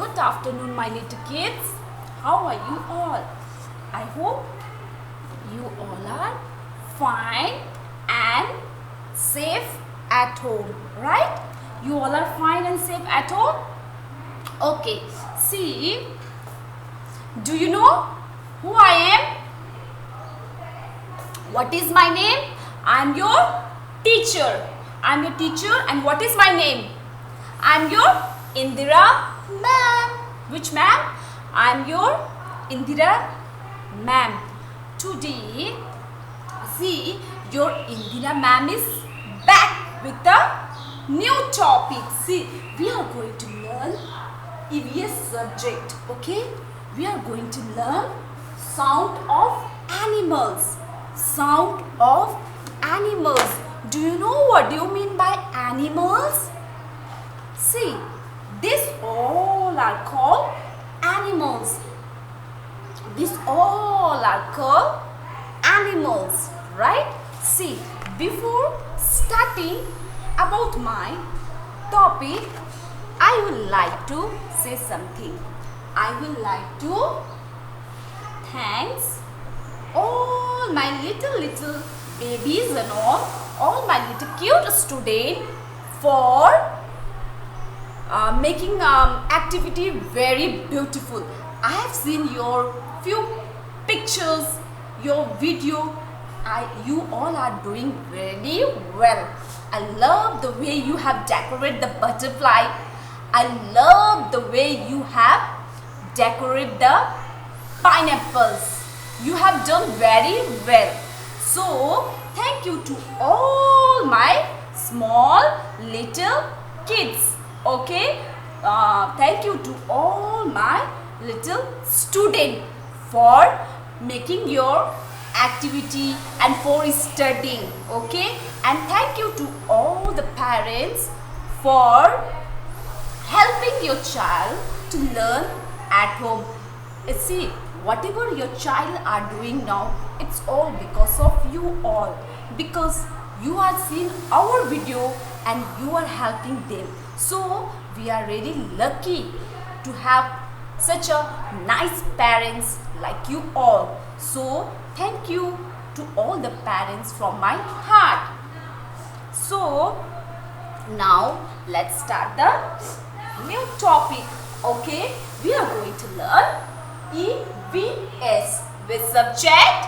Good afternoon, my little kids. How are you all? I hope you all are fine and safe at home, right? You all are fine and safe at home? Okay, see, do you know who I am? What is my name? I'm your teacher. I'm your teacher, and what is my name? I'm your Indira ma'am. Which ma'am? I'm your Indira ma'am. Today, see, your Indira ma'am is back with a new topic. See, we are going to learn EVS subject. Okay, we are going to learn sound of animals. Sound of animals. Do you know what do you mean by animals? See, these all are called animals. These all are called animals, right? See, before starting about my topic, I would like to say something. I would like to thanks all my little babies and all my little cute students for making activity very beautiful. I have seen your few pictures, your video. You all are doing very well. I love the way you have decorated the butterfly. I love the way you have decorated the pineapples. You have done very well. So, thank you to all my small little kids. Okay? Thank you to all my little students for making your activity and for studying. Okay? And thank you to all the parents for helping your child to learn at home. See, whatever your child are doing now, it's all because of you all. Because you are seeing our video and you are helping them. So, we are really lucky to have such a nice parents like you all. So, thank you to all the parents from my heart. So, now let's start the new topic. Okay, we are going to learn EVS with subject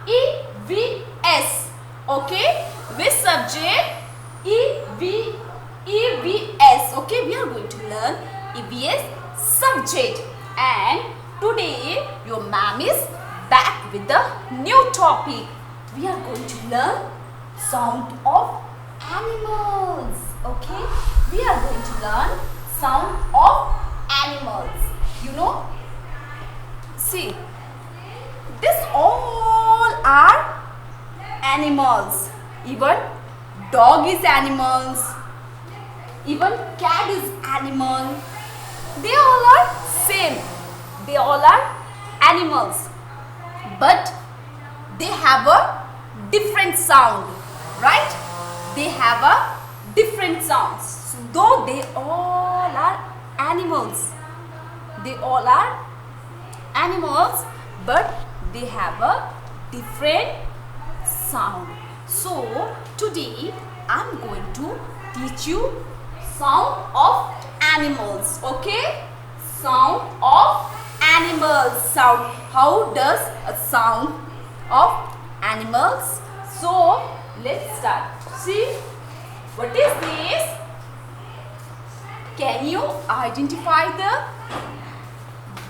EVS. Okay, with subject EVS. Okay, we are going to learn EVS subject, and today your ma'am is back with the new topic. We are going to learn sound of animals. Okay, we are going to learn sound of animals. You know, see, this all are animals. Even dog is animals. Even cat is animal. They all are same. They all are animals. But they have a different sound, right? They have a different sounds. So, though they all are animals. They all are animals, but they have a different sound. So, today I am going to teach you sound of animals. Okay? Sound of animals. Sound. How does a sound of animals? So, let's start. See, what is this? Can you identify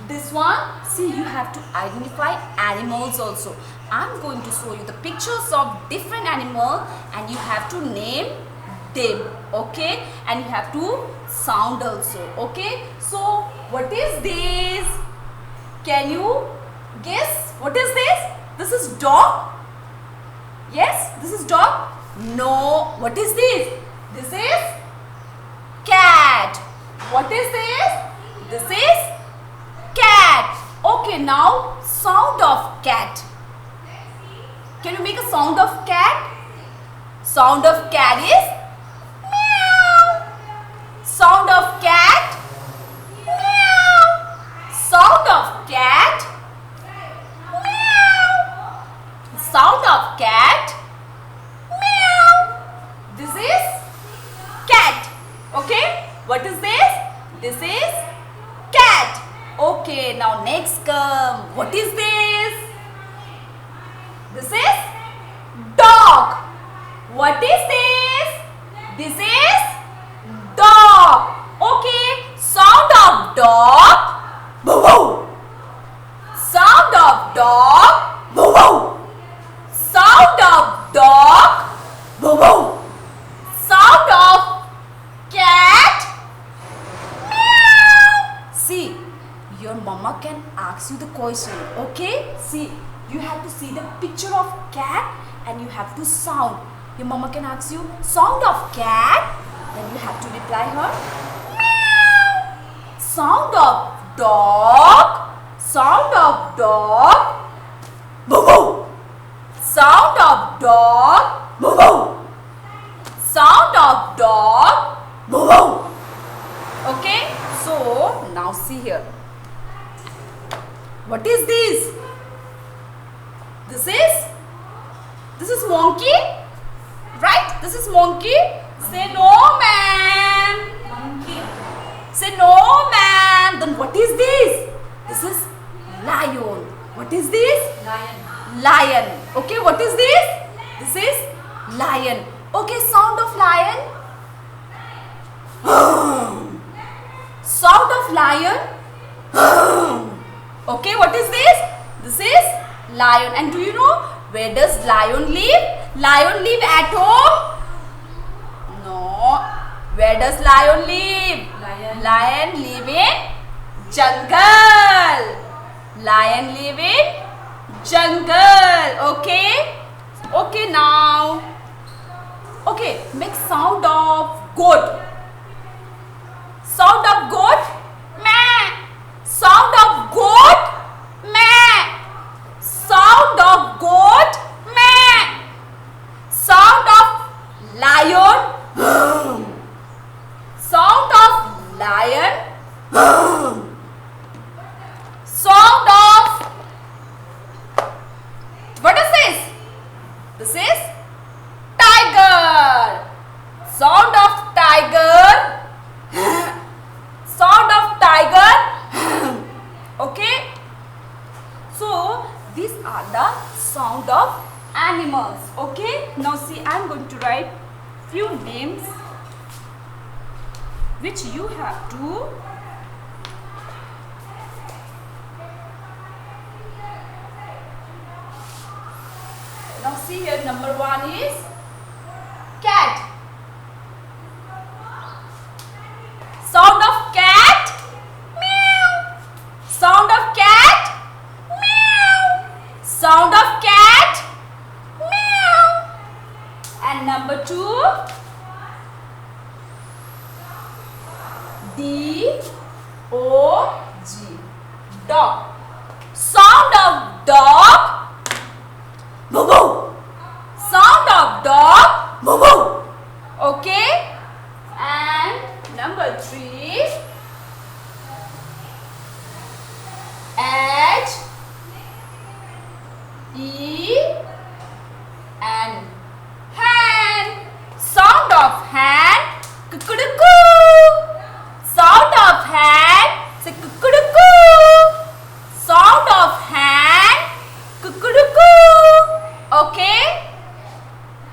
this one? See, you have to identify animals also. I'm going to show you the pictures of different animals and you have to name them. Okay? And you have to sound also. Okay? So, what is this? Can you guess? What is this? This is dog? Yes? This is dog? No. What is this? This is cat. What is this? This is cat. Okay, now sound of cat. Can you make a sound of cat? Sound of cat is meow. Sound of cat, meow. Okay, what is this? This is cat. Okay, now next come. What is this? This is dog. What is this? This is dog. Okay, sound of dog. Boo boo. Sound of dog. Boo boo. Sound of dog. Boo boo. Sound of cat. Meow. See, your mama can ask you the question. Okay, see, you have to see the picture of cat and you have to sound. Your mama can ask you sound of cat, then you have to reply her meow. Sound of dog. Sound of dog. Boo boo. Sound of dog. Boo boo. Sound of dog. Boo boo. Okay, so now see here. What is this? This is monkey, right? This is monkey. Say no, man. Monkey. Say no, man. Then what is this? This is lion. What is this? Lion. Lion. Okay, what is this? This is lion. Okay, sound of lion. Sound of lion. Okay, what is this? This is lion. And do you know where does lion live? Lion live at home? No. Where does lion live? Lion live in jungle. Lion live in jungle. Okay. Okay, now. Okay, make sound of goat. Sound of goat. Meh. Sound of goat. Meh. Sound of goat. Meh. Sound of lion. Sound of lion. Sound of, what is this? This is tiger. Sound of tiger. Sound of tiger. Okay. So these are the sound of animals. Okay. Now see, I am going to write few names which you have to now see here. Number 1 is cat. Sound of cat. Meow. Sound of cat. Meow. Sound of cat. Meow. And number 2, D-O-G. Dog. Sound of dog. Boo boo. Sound of dog. Boo boo. Okay. And number 3, H, E, and hand. Sound of hand. Kukuduku. Sound of hand. Say kukuduku. Sound of hand. Kukuduku. Okay.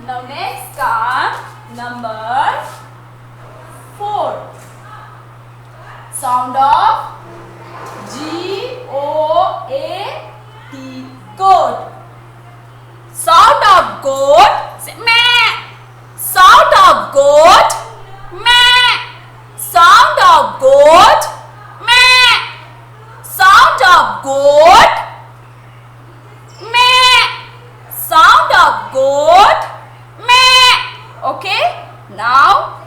Now next come number 4. Sound of G-O-A-T. Goat. Sound of goat. Say meh. Sound of goat. Meh. Sound of goat. Meh. Sound of goat. Meh. Sound of goat. Meh. Okay. Now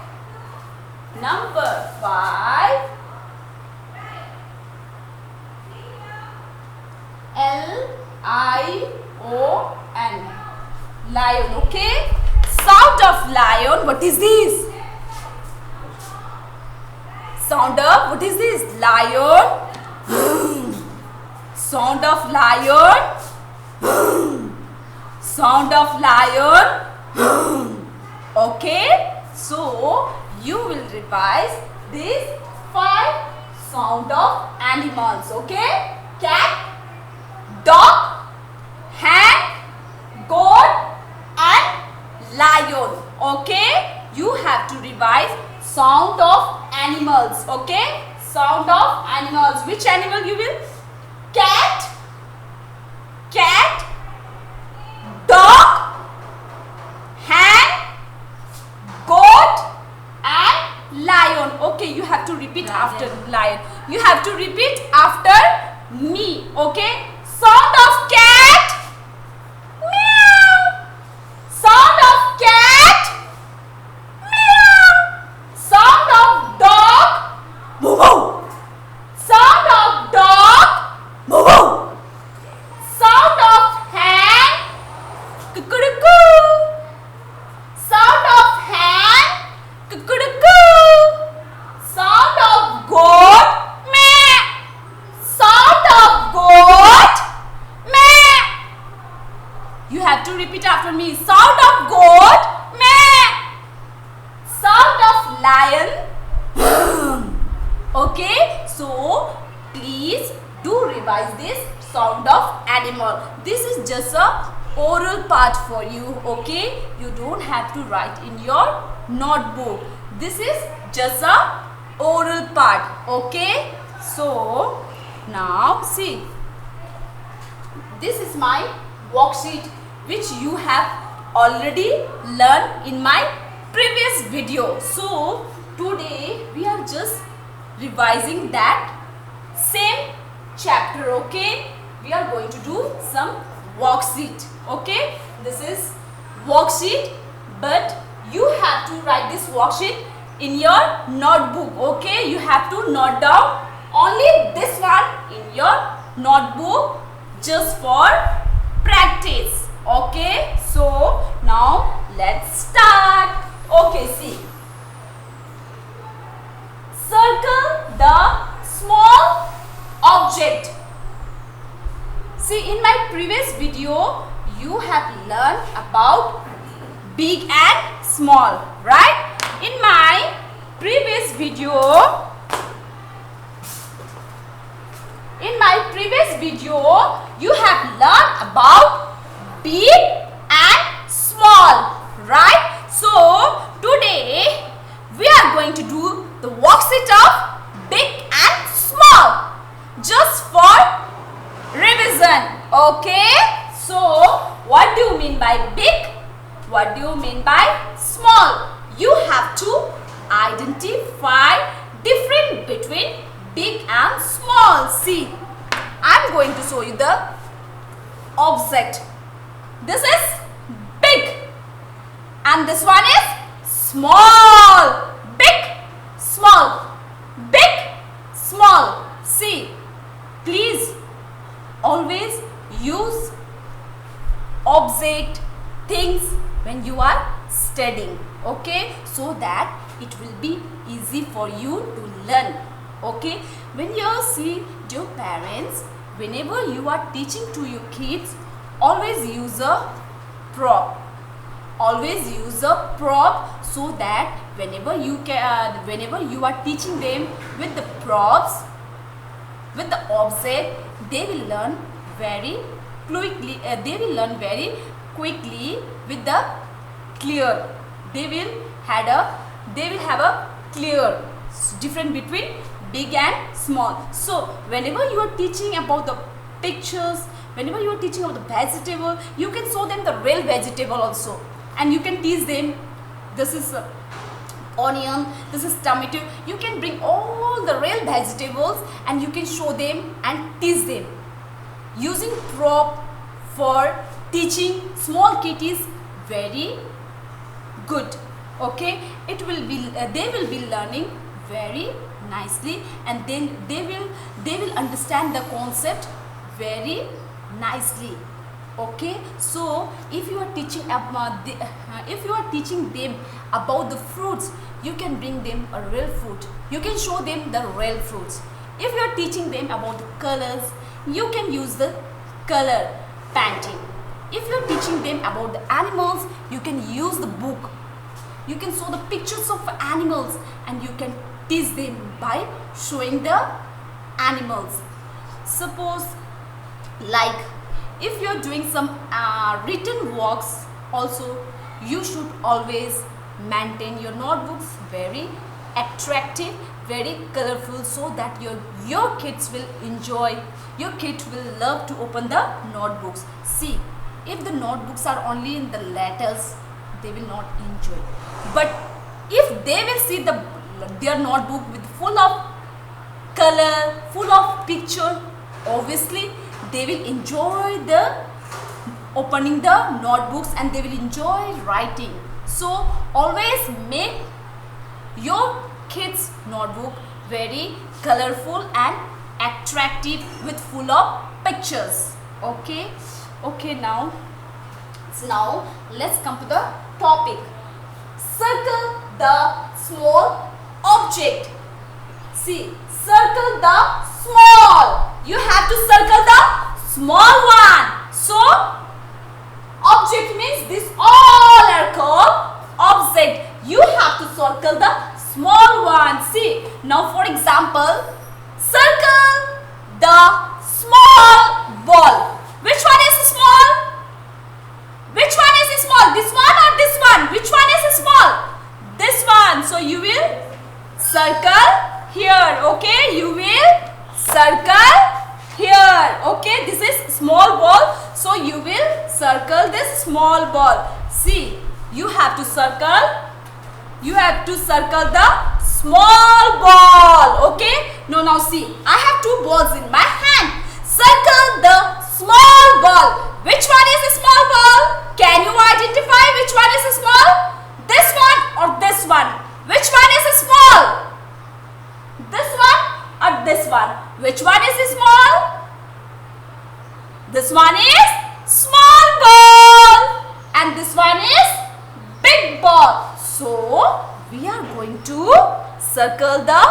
number 5. L-I-O-N. Lion. Okay. Sound of lion. What is this? Sound of, what is this? Lion. Sound of lion. Sound of lion. Okay. So you will revise these 5 sound of animals. Okay? Cat, dog, hen, goat and lion. Okay? You have to revise sound of animals. Okay? Sound of animals. Which animal you will? Cat, cat, dog, hen, goat and lion. Okay, you have to repeat after lion. You have to repeat after me. Okay? Sound of cat. Meow. Sound of cat. Meow. Sound of dog. Moo moo. Sound of dog. Moo moo. Sound of hen. Cuckoo. Sound of hen. Cuckoo. Sound of goat. Meh. Sound of goat. Meh. You have to repeat after me. Sound of goat. Meh. Sound of lion. Okay, so please do revise this sound of animal. This is just a oral part for you. Okay, you don't have to write in your notebook. This is just a oral part. Okay, so now see, this is my worksheet which you have already learned in my previous video. So today we are just revising that same chapter. Okay, we are going to do some worksheet. Okay, this is worksheet, but you have to write this worksheet in your notebook. Okay, you have to note down only this one in your notebook just for practice. Okay, so now let's start. Okay, see, circle the small object. See, in my previous video you have learned about big and small, right? In my previous video, you have learned about big and small, right? So today we are going to do the worksheet of big and small just for revision. Okay, so what do you mean by big? What do you mean by small? You have to identify difference between big and small. See, I am going to show you the object. This is big and this one is small. Big, small, big, small. See, please always use object, things when you are studying. Okay, so that it will be easy for you to learn. Okay, when you see your parents, whenever you are teaching to your kids, always use a prop. Always use a prop so that whenever you are teaching them with the props, with the object, they will learn very quickly. With the clear. They will have a clear difference between big and small. So whenever you are teaching about the pictures, whenever you are teaching about the vegetable, you can show them the real vegetable also, and you can teach them, this is onion, this is tomato. You can bring all the real vegetables and you can show them and teach them. Using prop for teaching small kids is very good. Okay, it will be they will be learning very nicely, and then they will understand the concept very nicely. Okay, so if you are teaching them about the fruits, you can bring them a real fruit. You can show them the real fruits. If you are teaching them about the colors, you can use the color painting. If you are teaching them about the animals, you can use the book. You can show the pictures of animals and you can teach them by showing the animals. Suppose like if you are doing some written works also, you should always maintain your notebooks very attractive, very colorful, so that your kids will enjoy, your kids will love to open the notebooks. See, if the notebooks are only in the letters, they will not enjoy. But if they will see their notebook with full of color, full of picture, obviously they will enjoy the opening the notebooks and they will enjoy writing. So always make your kids notebook very colorful and attractive with full of pictures. Okay, now let's come to the topic. Circle the small object. See, circle the small. You have to circle the small one. So object means this all are called object. You have to circle the small one. See, now for example, circle the small ball. Which one is small? Which one is small? This one or this one? Which one is small? This one. So you will circle here. Okay, you will circle here. Okay, this is small ball. So you will circle this small ball. See, you have to circle. You have to circle the small ball. Okay. Now see, I have two balls in my hand. Circle the small ball. Which one is a small ball? Can you identify which one is a small? This one or this one? Which one is a small? This one or this one? Which one is a small? This one is small ball and this one is big ball. So we are going to circle the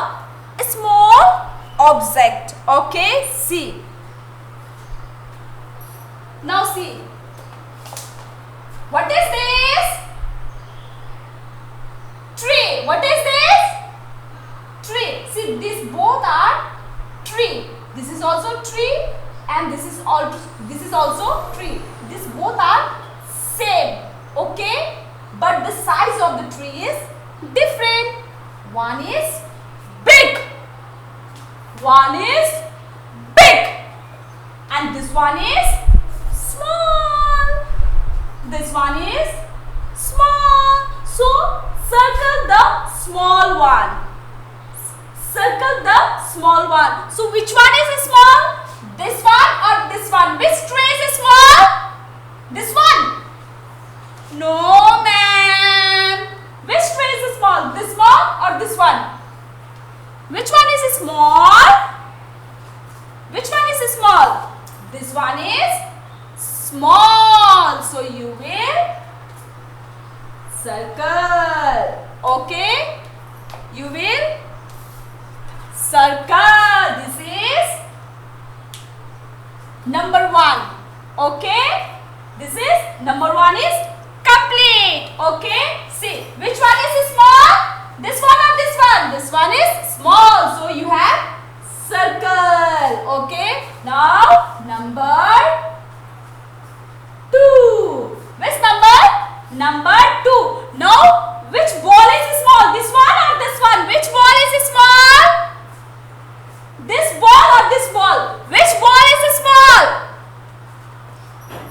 small object. Okay, see. Now see, what is this? Tree. What is this? Tree. See, these both are tree. This is also tree and this is also tree. These both are same. Okay, but the size of the tree is different. One is big. One is big. And this one is small. This one is small. So circle the small one. Circle the small one. So which one is small? This one or this one? Which tree is small? This one? No, ma'am. Which tree is small? This one or this one? Which one is small? Which one is small? This one is small. So you will circle. Okay? You will circle. This is number one. Okay? This is number one is complete. Okay? See, which one is small? This one or this one? This one is small. So you have circle. Okay? Now number 2. Which number? Number 2. Now which ball is small? This one or this one? Which ball is small? This ball or this ball? Which ball is small?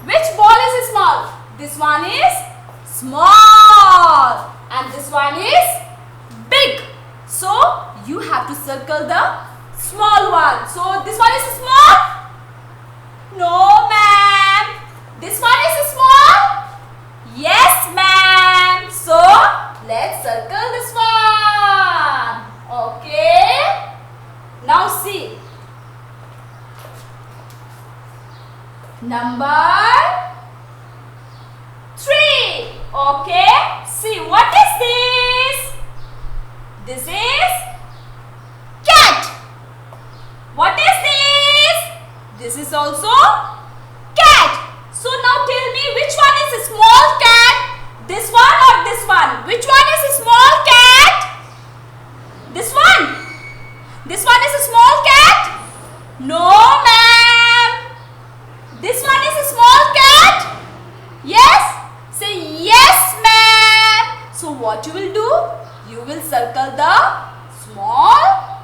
Which ball is small? This one is small and this one is big. So you have to circle the small one. So this one is small? No, ma'am. This one is small? Yes, ma'am. So let's circle this one. Okay. Now see. Number 3. Okay. See, what is this? This is cat. What is this? This is also cat. So now tell me which one is a small cat? This one or this one? Which one is This one is a small cat? No, ma'am. This one is a small cat? Yes? Say yes, ma'am. So what you will do? You will circle the small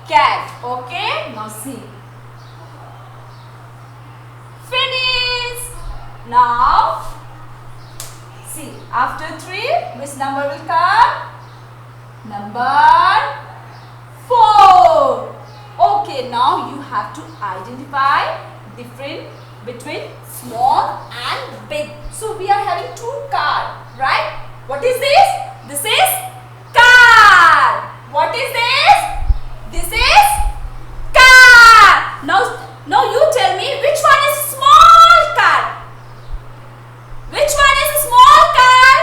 cat. Okay? Now see. Finish. Now see. After 3, which number will come? Number 4. Okay, now you have to identify difference between small and big. So we are having 2 cars, right? What is this? This is car. What is this? This is car. Now you tell me which one is small car? Which one is a small car?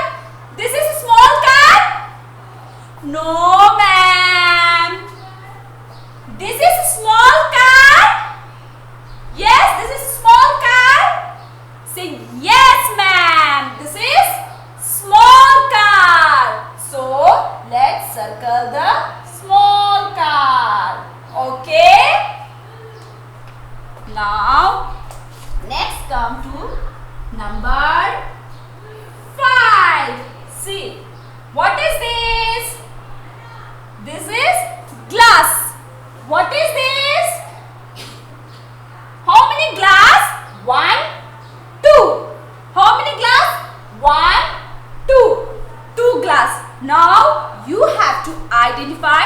This is a small car? No, ma'am. This is a small car? Yes, this is a small car? Say yes, ma'am. This is small car. So, let's circle the small car. Okay? Now, next come to number 5. See, what is this? This is glass. What is this? How many glass? 1, 2. How many glass? 1, 2. 2 glass. Now you have to identify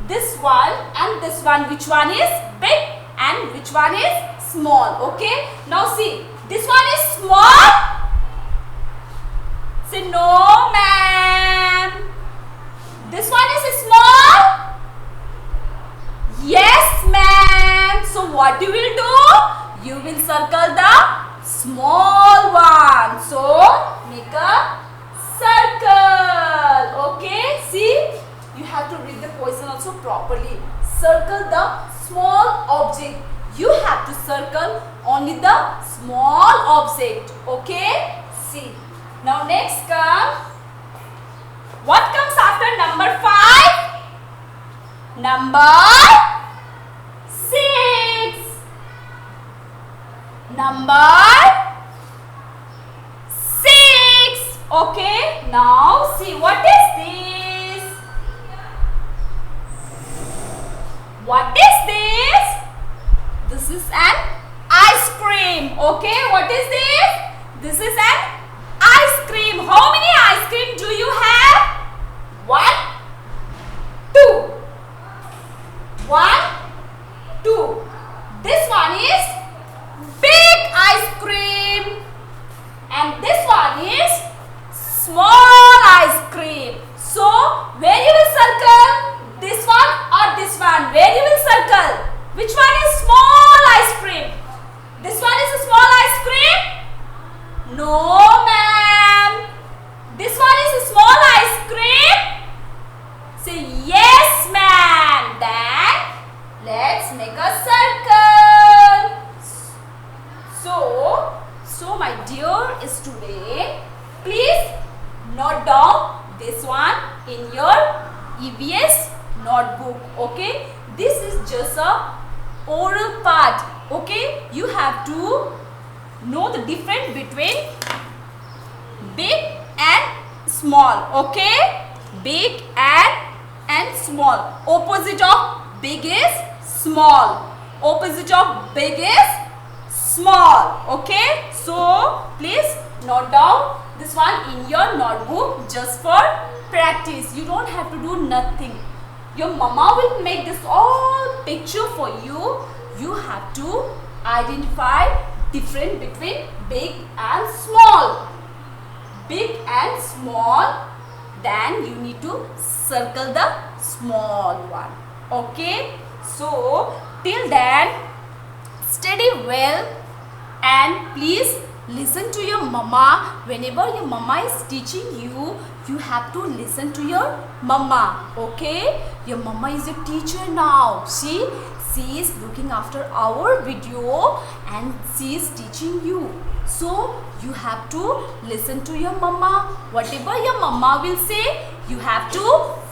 this one and this one. Which one is big and which one is small. Okay. Now see. This one is small. Say no, ma'am. This one is small. Yes, ma'am. So what you will do? You will circle the small one. So make a circle. Okay. See, you have to read the question also properly. Circle the small object. You have to circle only the small object. Okay. See. Now next come. What comes after number 5? Number 6. Number 6. Okay. Now see, what is this? What is this? This is an ice cream. Okay. What is this? This is an ice cream. How many ice cream do you have? 1, 2. 1, 2. This one is big ice cream and this one is small ice cream. So where you will circle? This one or this one? Where you will circle? Which one is small ice cream? This one is a small ice cream? No, ma'am. This one is a small ice cream? Say yes, ma'am. Then let's make a circle. So my dear student, please note down this one in your EVS notebook. Okay, this is just a oral part. Okay, you have to know the difference between big and small. Okay, big and small. Opposite of big is small. Opposite of big is small. Okay, so please note down this one in your notebook just for practice. You don't have to do nothing. Your mama will make this all picture for you. You have to identify difference between big and small. Big and small, then you need to circle the small one. Okay, so till then study well and please listen to your mama. Whenever your mama is teaching you, you have to listen to your mama. Okay, your mama is a teacher now. She is looking after our video and she is teaching you. So you have to listen to your mama. Whatever your mama will say, you have to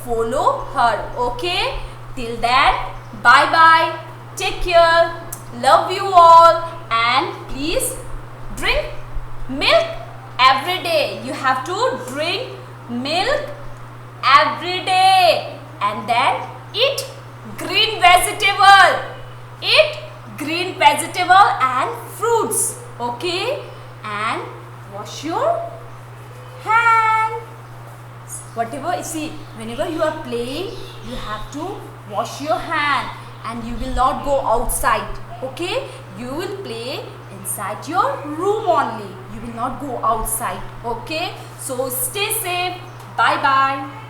follow her. Okay, till then Bye bye. Take care. Love you all. And please drink milk every day. You have to drink milk every day. And then eat green vegetable. Eat green vegetable and fruits. Okay? And wash your hand. Whatever you see, whenever you are playing, you have to wash your hand and you will not go outside. Okay? You will play inside your room only. You will not go outside. Okay? So stay safe. Bye bye.